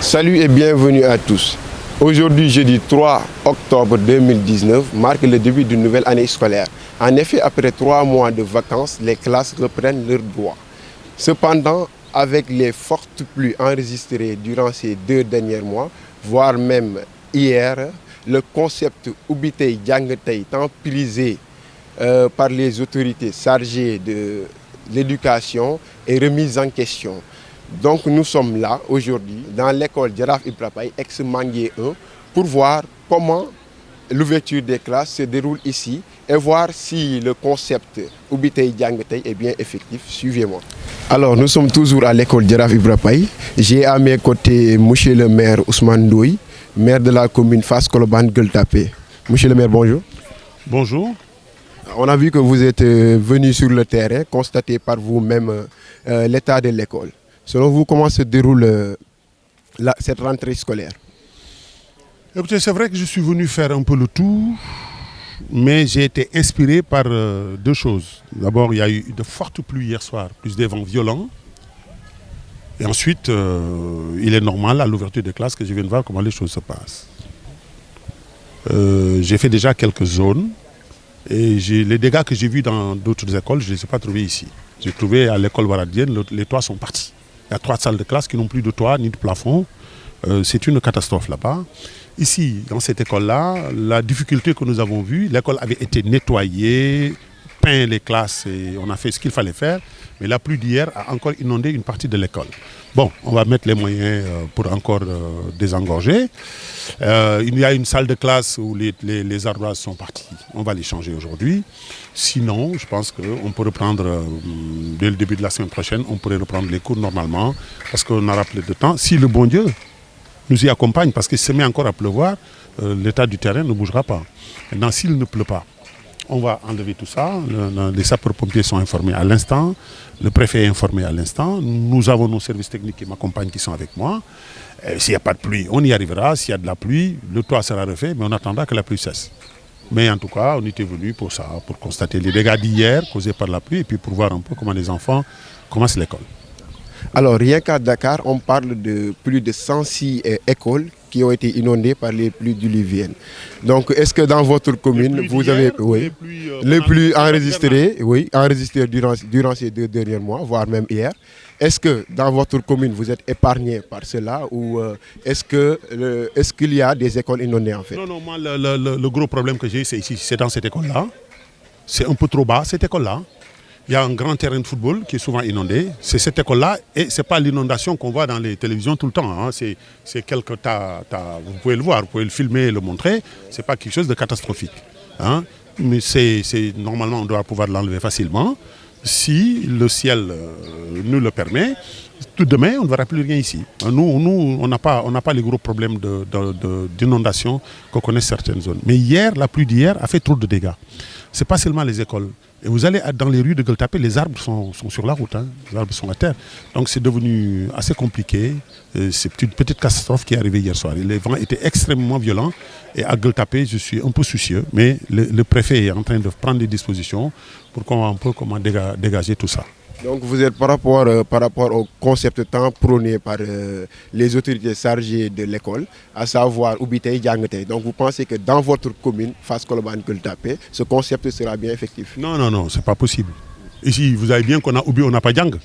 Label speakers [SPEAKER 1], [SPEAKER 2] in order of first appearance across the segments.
[SPEAKER 1] Salut et bienvenue à tous. Aujourd'hui, jeudi 3 octobre 2019, marque le début d'une nouvelle année scolaire. En effet, après 3 mois de vacances, les classes reprennent leurs droits. Cependant, avec les fortes pluies enregistrées durant ces 2 derniers mois, voire même hier, le concept Ubitey Jangatey, tant prisé par les autorités chargées de l'éducation, est remis en question. Donc nous sommes là aujourd'hui dans l'école Jaraaf Ibra Paye ex-Manguier 1 pour voir comment l'ouverture des classes se déroule ici et voir si le concept Ubitey Jangatey est bien effectif. Suivez-moi. Alors nous sommes toujours à l'école Jaraaf Ibra Paye. J'ai à mes côtés monsieur le maire Ousmane Ndoye, maire de la commune Fass Colobane Gueule Tapée. Monsieur le maire, bonjour.
[SPEAKER 2] Bonjour.
[SPEAKER 1] On a vu que vous êtes venu sur le terrain, constater par vous-même l'état de l'école. Selon vous, comment se déroule cette rentrée scolaire?
[SPEAKER 2] Écoutez, c'est vrai que je suis venu faire un peu le tour, mais j'ai été inspiré par 2 choses. D'abord, il y a eu de fortes pluies hier soir, plus des vents violents. Et ensuite, il est normal à l'ouverture des classes que je vienne voir comment les choses se passent. J'ai fait déjà quelques zones et les dégâts que j'ai vus dans d'autres écoles, je ne les ai pas trouvés ici. J'ai trouvé à l'école Waradienne, les toits sont partis. Il y a 3 salles de classe qui n'ont plus de toit ni de plafond. C'est une catastrophe là-bas. Ici, dans cette école-là, la difficulté que nous avons vue, l'école avait été nettoyée, peint les classes et on a fait ce qu'il fallait faire. Mais la pluie d'hier a encore inondé une partie de l'école. Bon, on va mettre les moyens pour encore désengorger. Il y a une salle de classe où les ardoises sont parties. On va les changer aujourd'hui. Sinon, je pense qu'on peut reprendre, dès le début de la semaine prochaine, on pourrait reprendre les cours normalement parce qu'on aura plus de temps. Si le bon Dieu nous y accompagne, parce qu'il se met encore à pleuvoir, l'état du terrain ne bougera pas. Maintenant, s'il ne pleut pas, on va enlever tout ça. Les sapeurs-pompiers sont informés à l'instant. Le préfet est informé à l'instant. Nous avons nos services techniques qui m'accompagnent, qui sont avec moi. S'il n'y a pas de pluie, on y arrivera. S'il y a de la pluie, le toit sera refait, mais on attendra que la pluie cesse. Mais en tout cas, on était venu pour ça, pour constater les dégâts d'hier causés par la pluie et puis pour voir un peu comment les enfants commencent l'école.
[SPEAKER 1] Alors, rien qu'à Dakar, on parle de plus de 106 écoles qui ont été inondées par les pluies diluviennes. Donc, est-ce que dans votre commune, vous avez les pluies enregistrées, durant ces 2 derniers mois, voire même hier? Est-ce que dans votre commune, vous êtes épargné par cela ou est-ce qu'il y a des écoles inondées en fait?
[SPEAKER 2] Non, moi, le gros problème que j'ai, c'est ici, c'est dans cette école-là. C'est un peu trop bas, cette école-là. Il y a un grand terrain de football qui est souvent inondé. C'est cette école-là et ce n'est pas l'inondation qu'on voit dans les télévisions tout le temps. Hein. C'est quelques tas. Vous pouvez le voir, vous pouvez le filmer et le montrer. Ce n'est pas quelque chose de catastrophique. Hein. Mais normalement, on doit pouvoir l'enlever facilement. Si le ciel nous le permet, tout demain, on ne verra plus rien ici. Nous on n'a pas les gros problèmes d'inondation que connaissent certaines zones. Mais hier, la pluie d'hier a fait trop de dégâts. Ce n'est pas seulement les écoles. Et vous allez dans les rues de Gueule Tapée, les arbres sont sur la route, hein. Les arbres sont à terre. Donc c'est devenu assez compliqué. C'est une petite catastrophe qui est arrivée hier soir. Les vents étaient extrêmement violents. Et à Gueule Tapée, je suis un peu soucieux. Mais le préfet est en train de prendre des dispositions pour qu'on peut dégager tout ça.
[SPEAKER 1] Donc vous êtes par rapport au concept tant prôné par les autorités chargées de l'école, à savoir Ubitey Jangatey. Donc vous pensez que dans votre commune, Fass Colobane Gueule Tapée, ce concept sera bien effectif?
[SPEAKER 2] Non, c'est pas possible. Ici, vous avez bien qu'on a Ubi, on n'a pas Jang.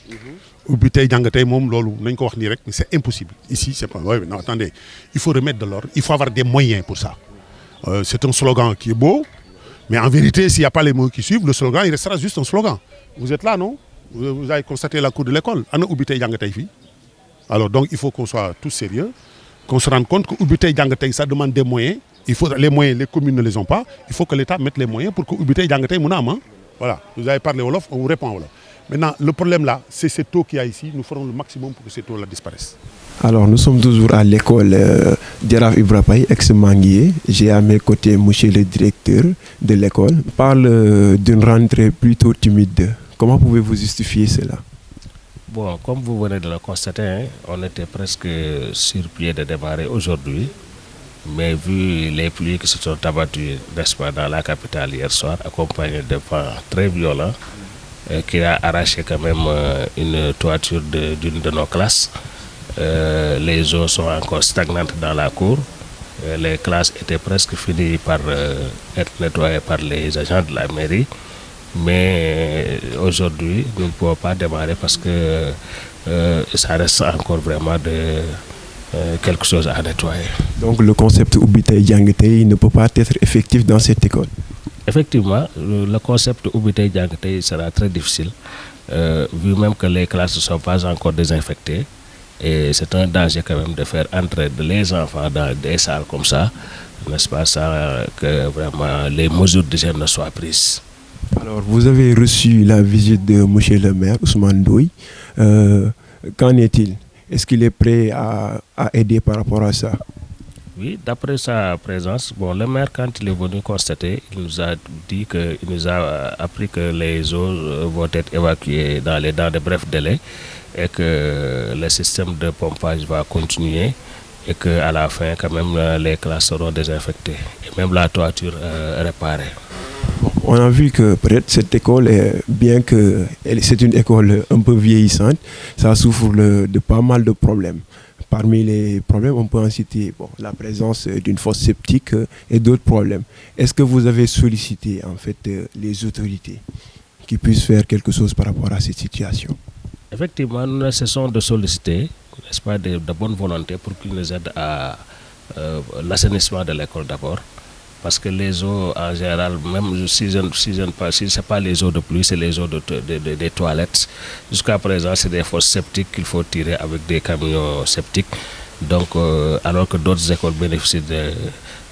[SPEAKER 2] Ubitey Jangatey, c'est impossible. Ici, c'est pas... Ouais, non, attendez, il faut remettre de l'ordre, il faut avoir des moyens pour ça. C'est un slogan qui est beau, mais en vérité, s'il n'y a pas les mots qui suivent, le slogan, il restera juste un slogan. Vous êtes là, non? Vous avez constaté la cour de l'école. Alors donc il faut qu'on soit tous sérieux, qu'on se rende compte que Ubitey Jangatey, ça demande des moyens. Les moyens, les communes ne les ont pas. Il faut que l'État mette les moyens pour que Ubitey Jangatey Mounam. Voilà, vous avez parlé Wolof, on vous répond Wolof. Maintenant, le problème là, c'est cette eau qu'il y a ici. Nous ferons le maximum pour que cette eau-là disparaisse.
[SPEAKER 1] Alors, nous sommes toujours à l'école Jaraaf Ibra Paye, ex-Manguier. J'ai à mes côtés monsieur le directeur de l'école. On parle d'une rentrée plutôt timide. Comment pouvez-vous justifier cela?
[SPEAKER 3] Bon, comme vous venez de le constater, hein, on était presque sur pied de démarrer aujourd'hui. Mais vu les pluies qui se sont abattues, n'est-ce pas, dans la capitale hier soir, accompagnées de vents très violents, qui a arraché quand même une toiture d'une de nos classes. Les eaux sont encore stagnantes dans la cour. Les classes étaient presque finies par être nettoyées par les agents de la mairie. Mais aujourd'hui, nous ne pouvons pas démarrer parce que ça reste encore vraiment quelque chose à nettoyer.
[SPEAKER 1] Donc le concept Ubbi Tay Jàng Tay ne peut pas être effectif dans cette école.
[SPEAKER 3] Effectivement, le concept Ubbi Tay Jàng Tay sera très difficile, vu même que les classes ne sont pas encore désinfectées. Et c'est un danger quand même de faire entrer les enfants dans des salles comme ça, n'est-ce pas, sans que vraiment les mesures d'hygiène ne soient prises.
[SPEAKER 1] Alors, vous avez reçu la visite de M. le maire, Ousmane Ndoye. Qu'en est-il? Est-ce qu'il est prêt à aider par rapport à ça?
[SPEAKER 3] Oui, d'après sa présence, bon, le maire, quand il est venu constater, il nous a dit il nous a appris que les eaux vont être évacuées dans de brefs délais et que le système de pompage va continuer et qu'à la fin, quand même, les classes seront désinfectées et même la toiture réparée.
[SPEAKER 1] Bon, on a vu que peut-être cette école, bien que c'est une école un peu vieillissante, ça souffre de pas mal de problèmes. Parmi les problèmes, on peut en citer la présence d'une fosse septique et d'autres problèmes. Est-ce que vous avez sollicité en fait les autorités qui puissent faire quelque chose par rapport à cette situation?
[SPEAKER 3] Effectivement, nous ne cessons de solliciter, n'est-ce pas, de bonne volonté pour qu'ils nous aident à l'assainissement de l'école d'abord. Parce que les eaux, en général, même si ce n'est pas les eaux de pluie, c'est les eaux des toilettes. Jusqu'à présent, c'est des fosses septiques qu'il faut tirer avec des camions septiques. Donc, alors que d'autres écoles bénéficient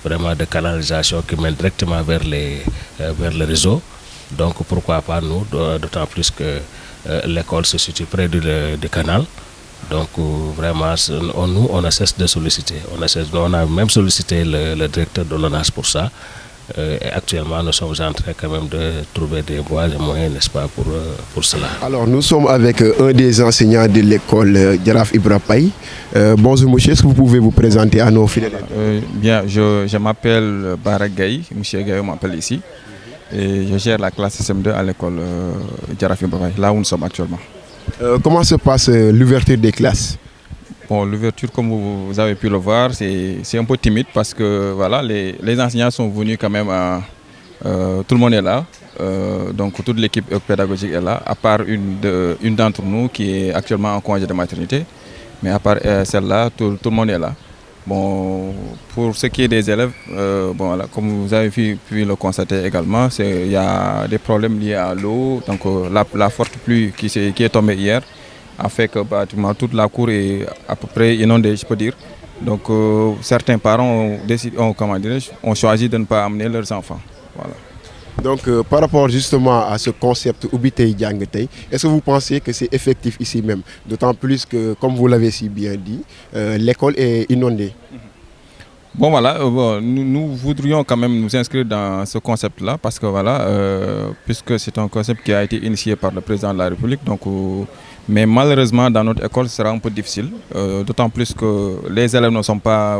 [SPEAKER 3] vraiment de canalisation qui mènent directement vers le réseau. Donc, pourquoi pas nous, d'autant plus que l'école se situe près du canal. Donc vraiment, on ne cesse de solliciter. On a même sollicité le directeur de l'ONAS pour ça. Et actuellement, nous sommes en train quand même de trouver des voies et moyens, n'est-ce pas, pour cela.
[SPEAKER 1] Alors, nous sommes avec un des enseignants de l'école Jaraf Ibra Paye. Bonjour monsieur, est-ce que vous pouvez vous présenter à nos fidèles?
[SPEAKER 4] Bien, je m'appelle Barak Gaye, monsieur Gaye m'appelle ici. Et je gère la classe SM2 à l'école Jaraf Ibra Paye, là où nous sommes actuellement.
[SPEAKER 1] Comment se passe l'ouverture des classes?
[SPEAKER 4] Bon, l'ouverture, comme vous avez pu le voir, c'est un peu timide parce que voilà, les enseignants sont venus quand même, tout le monde est là, donc toute l'équipe pédagogique est là, à part une d'entre nous qui est actuellement en congé de maternité, mais à part celle-là, tout le monde est là. Bon, pour ce qui est des élèves, bon, voilà, comme vous avez pu le constater également, il y a des problèmes liés à l'eau. Donc la forte pluie qui est tombée hier a fait que pratiquement toute la cour est à peu près inondée, je peux dire. Donc certains parents ont choisi de ne pas amener leurs enfants. Voilà.
[SPEAKER 1] Donc par rapport justement à ce concept Ubbi Tay Jàng Tay, est-ce que vous pensez que c'est effectif ici même? D'autant plus que, comme vous l'avez si bien dit, l'école est inondée.
[SPEAKER 4] Bon voilà, nous voudrions quand même nous inscrire dans ce concept-là parce que voilà, puisque c'est un concept qui a été initié par le président de la République, donc, mais malheureusement dans notre école ce sera un peu difficile, d'autant plus que les élèves ne sont pas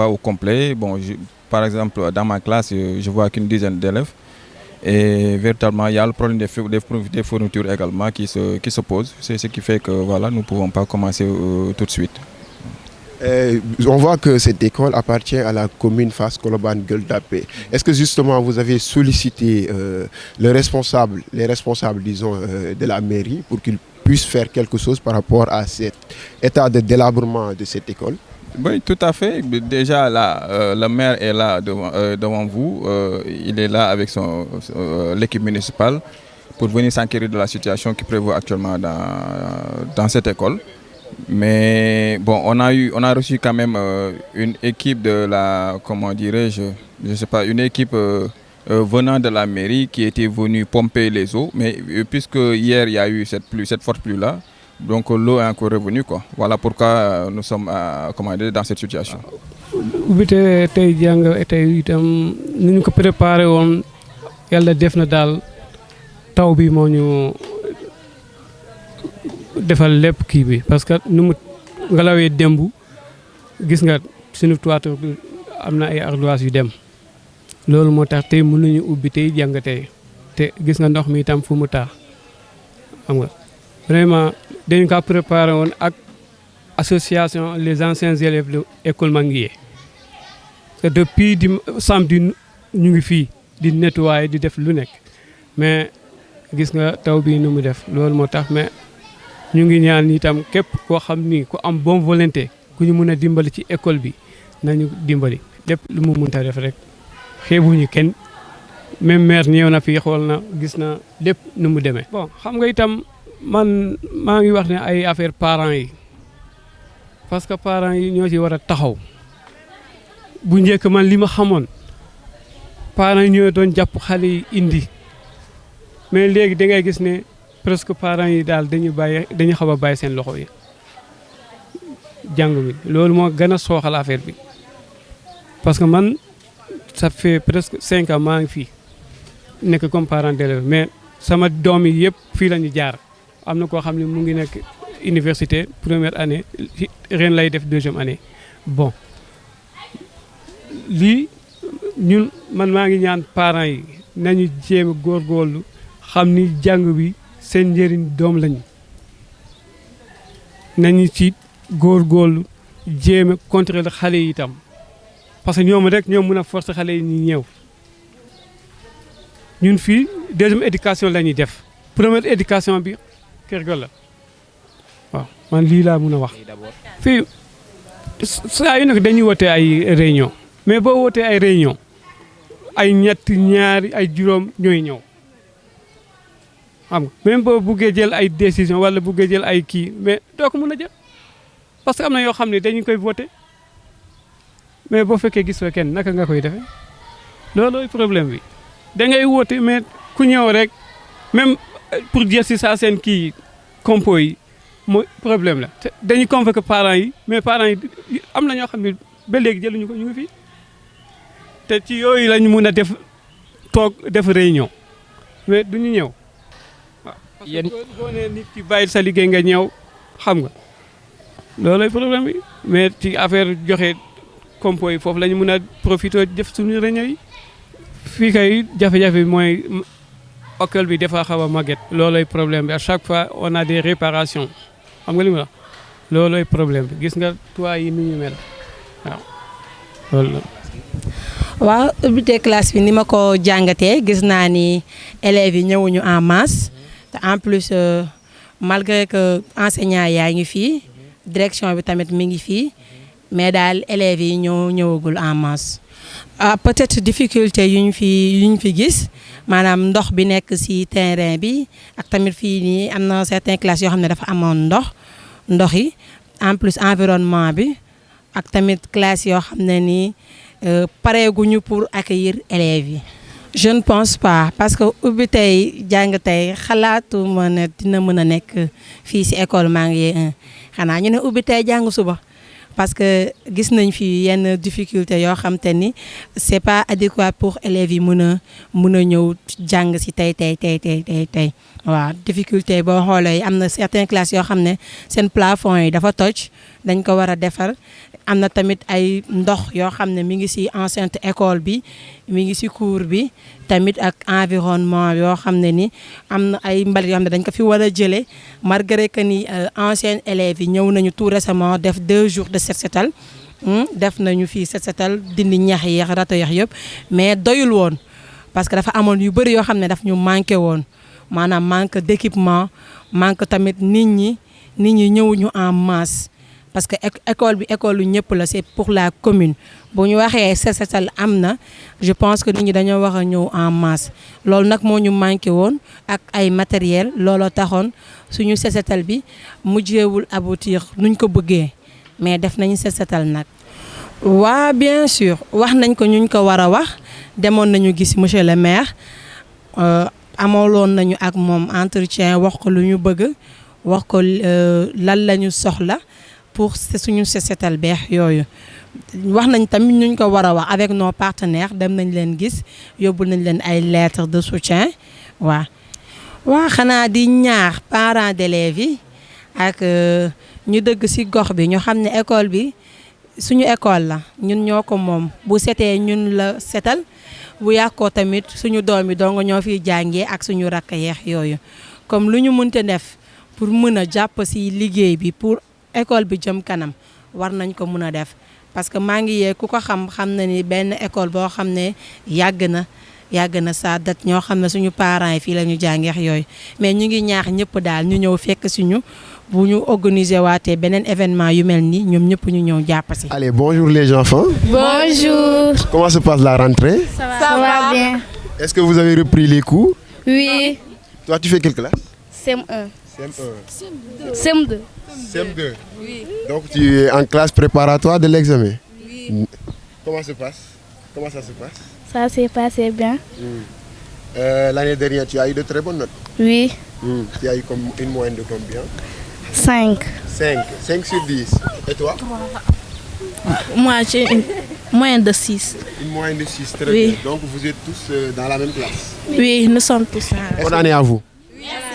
[SPEAKER 4] au complet. Bon, par exemple dans ma classe, je vois qu'une dizaine d'élèves. Et véritablement, il y a le problème des fournitures également qui se pose. C'est ce qui fait que voilà, nous ne pouvons pas commencer tout de suite.
[SPEAKER 1] On voit que cette école appartient à la commune Fass Colobane Gueule Tapée. Est-ce que justement vous avez sollicité les responsables disons, de la mairie pour qu'ils puissent faire quelque chose par rapport à cet état de délabrement de cette école?
[SPEAKER 4] Oui, tout à fait. Déjà, là, le maire est là devant vous. Il est là avec l'équipe municipale pour venir s'enquérir de la situation qui prévaut actuellement dans cette école. Mais bon, on a reçu quand même une équipe de la, comment dirais-je, je sais pas, une équipe venant de la mairie qui était venue pomper les eaux. Mais puisque hier il y a eu cette forte pluie là. Donc l'eau est encore revenue, quoi. Voilà pourquoi nous sommes dans cette situation.
[SPEAKER 5] Ubbi Tay Jàng Tay itam ni ñu ko préparé woon yàlla def na daal taw bi moo ñu defal lépp kii bi parce que nu mu ngelawee démb gis nga suñu toiture bi am na ay ardoise yu dem loolu moo tax tey mënuñu ubbi tey jàng tey te gis nga ndox mi itam fu mu taa xam nga vraiment dañu ko préparé woon ak association les anciens élèves de école Manguier te depuis samedi ñu ngi fii di nettoyer di def lu nekk mais gis nga taw bi nu mu def loolu moo tax mais ñu ngi ñaan itam képp koo xam ni ku am bonne volonté ku ñu mën a dimbali ci école bi nañu dimbali lépp lu mu mënta def rek xeebuñu kenn même maire ñëw na fii xool na gis na lépp nu mu demee. bon xam nga itam man maa ngi wax ne ay affaire parents yi parce que parents yi ñoo ci war a taxaw bu njëkk man li ma xamoon parents yi ñoo doon jàpp xale yi indi mais léegi da ngay gis ne presque parents yi daal dañu xaw a bàyyi seen loxo yi jàng mi loolu moo gën a sooxal affaire bi parce que man ça fait presque 5 ans maa ngi fii nekk comme parent d'élève mais sama doom yi yëpp fii la ñu jaar am na koo xam ne mu ngi nekk université première année ren lay def deuxième année bon lii ñun man maa ngi ñaan parents yi nañu jéem a góorgóorlu xam ni jàng bi seen njëriñ doom lañu nañu ci góorgóorlu jéem a contrôler xale yi itam parce que ñoom rek ñoom mën a forcer xale yi ñu ñëw ñun fii deuxième éducation la ñuy def première éducation bi kër ga la waaw man lii laa mën a wax. fii saa yu nekk dañuy wootee ay réunion mais boo wootee ay réunion ay ñett ñaari ay juróom ñooy ñëw xam nga même boo buggee jël ay décision wala buggee jël ay kii mais doo ko mën a jël parce que am na yoo xam ne dañu koy voté mais boo fekkee gis fa kenn naka nga koy defee loolooy problème bi da ngay woote mais ku ñëw rek même pour jël si saa seen kii compo yi mooy problème la te dañuy convoquer parents yi mais parents yi am na ñoo xam ne ba léegi jëluñu ko ñu ngi fii te ci yooyu lañu mun a def toog def réunion mais duñu ñëw waaw.
[SPEAKER 6] yéen
[SPEAKER 5] parce que boo nee nit ki bàyyi sa liggéey nga ñëw xam nga loolooy problème bi mais ci affaire joxe compo yi foofu la ñu mun a profité def suñu réunion yi. fii kay jafe-jafe bi mooy école bi dafa xaw a màgget loolooy problème bi à chaque fois on a des réparations xam nga li ma wax loolooy problème bi gis nga toit yi ni ñu mel waaw loolu la.
[SPEAKER 7] waaw ubbite classe bi ni ma ko jàngatee gis naa ni élèves yi ñëwuñu en masse te en plus malgré que enseignants yaa ngi fii direction bi tamit mi ngi fii mais daal élèves yi ñoo ñëwagul en masse. Peut-être difficulté yu ñu fi gis maanaam ndox bi nekk ci terrain bi ak tamit fii nii am na certaines classes yoo xam ne dafa amoon ndox yi en plus environnement bi ak tamit classe yoo xam ne nii pareeguñu pour accueillir élèves yi. Je ne pense pas parce que ubbi tey jàng tey xalaatuma ne dina mën a nekk fii ci école Manguier 1 xanaa ñu ne ubbi tey jàng suba. Parce que gis nañ fi yenn difficulté yoo xam te ni c'est pas adéquat pour élèves yi mën a ñëw jàng ci tey waaw difficulté boo xoolee am na certaines classes yoo xam ne seen plafond yi dafa toj dañ ko war a defar am na tamit ay ndox yoo xam ne mi ngi ci enceinte école bi mi ngi ci cour bi tamit ak environnement yoo xam ne ni am na ay mbalit yoo xam ne dañ ko fi war a jëlee malgré que ni anciens élèves yi ñëw nañu tout récemment def 2 jours de set setal def nañu fii set setal dindi ñax yi rato yax yëpp mais doyul woon parce que dafa amoon yu bëri yoo xam ne daf ñu manqué woon maanaam manque d'équipement manque tamit nit ñi ñëwuñu en masse parce que école bi école lu ñëpp la c'est pour la commune bu ñu waxee set setal am na je pense que nit ñi dañoo war a ñëw en masse loolu nag moo ñu manqué woon ak ay matériel looloo taxoon suñu set setal bi mujjeewul aboutir nuñ ko bëggee mais def nañu set setal nag. waa bien sûr wax nañ ko ñu ko war a wax demoon nañu gis monsieur le maire amaloon nañu ak moom entretien wax ko lu ñu bëgg wax ko lan la ñu soxla pour suñu set setal beex yooyu. wax nañ tamit ñu ko war a wax avec nos partenaires dem nañ leen gis yóbbul nañ leen ay lettres de soutien waa xanaa di ñaax parents d'élèves yi ak ñu dëgg ci gox bi ñu xam ne école bi suñu école la ñun ñoo ko moom bu setee ñun la setal bu yàqoo tamit suñu doom yi dong ñoo fiy jàngee ak suñu rakk yeex yooyu comme lu ñu mënte def pour mën a jàpp ci liggéey bi pour école bi jëm kanam war nañ ko mën a def parce que maa ngi yee ku ko xam na ni benn école boo xam ne yàgg na saa dat ñoo xam ne suñu parents yi fii la ñu jàngeex yooyu mais ñu ngi ñaax ñëpp daal ñu ñëw fekk suñu bu ñu organiser waatee beneen événement yu mel nii ñoom ñëpp ñu ñëw jàpp ci.
[SPEAKER 1] Allez, bonjour les enfants.
[SPEAKER 6] Bonjour.
[SPEAKER 1] Comment se passe la rentrée?
[SPEAKER 6] Ça va bien.
[SPEAKER 1] Est-ce que vous avez repris les cours?
[SPEAKER 6] Oui.
[SPEAKER 1] Toi, tu fais quelle classe?
[SPEAKER 6] CM1.
[SPEAKER 1] CM1.
[SPEAKER 6] CM2.
[SPEAKER 1] CM2. Oui. Donc tu es en classe préparatoire de l'examen? Oui. Comment ça se passe?
[SPEAKER 6] Ça s'est passé bien.
[SPEAKER 1] L'année dernière, tu as eu de très bonnes notes?
[SPEAKER 6] Oui.
[SPEAKER 1] Tu as eu comme une moyenne de combien?
[SPEAKER 6] 5.
[SPEAKER 1] 5 sur 10. Et toi?
[SPEAKER 6] Moi, j'ai une moyenne de 6.
[SPEAKER 1] Une moyenne de 6, très
[SPEAKER 6] Oui.
[SPEAKER 1] bien. Donc vous êtes tous dans la même classe?
[SPEAKER 6] Oui, nous sommes tous là.
[SPEAKER 1] Bonne année à vous.
[SPEAKER 6] Merci.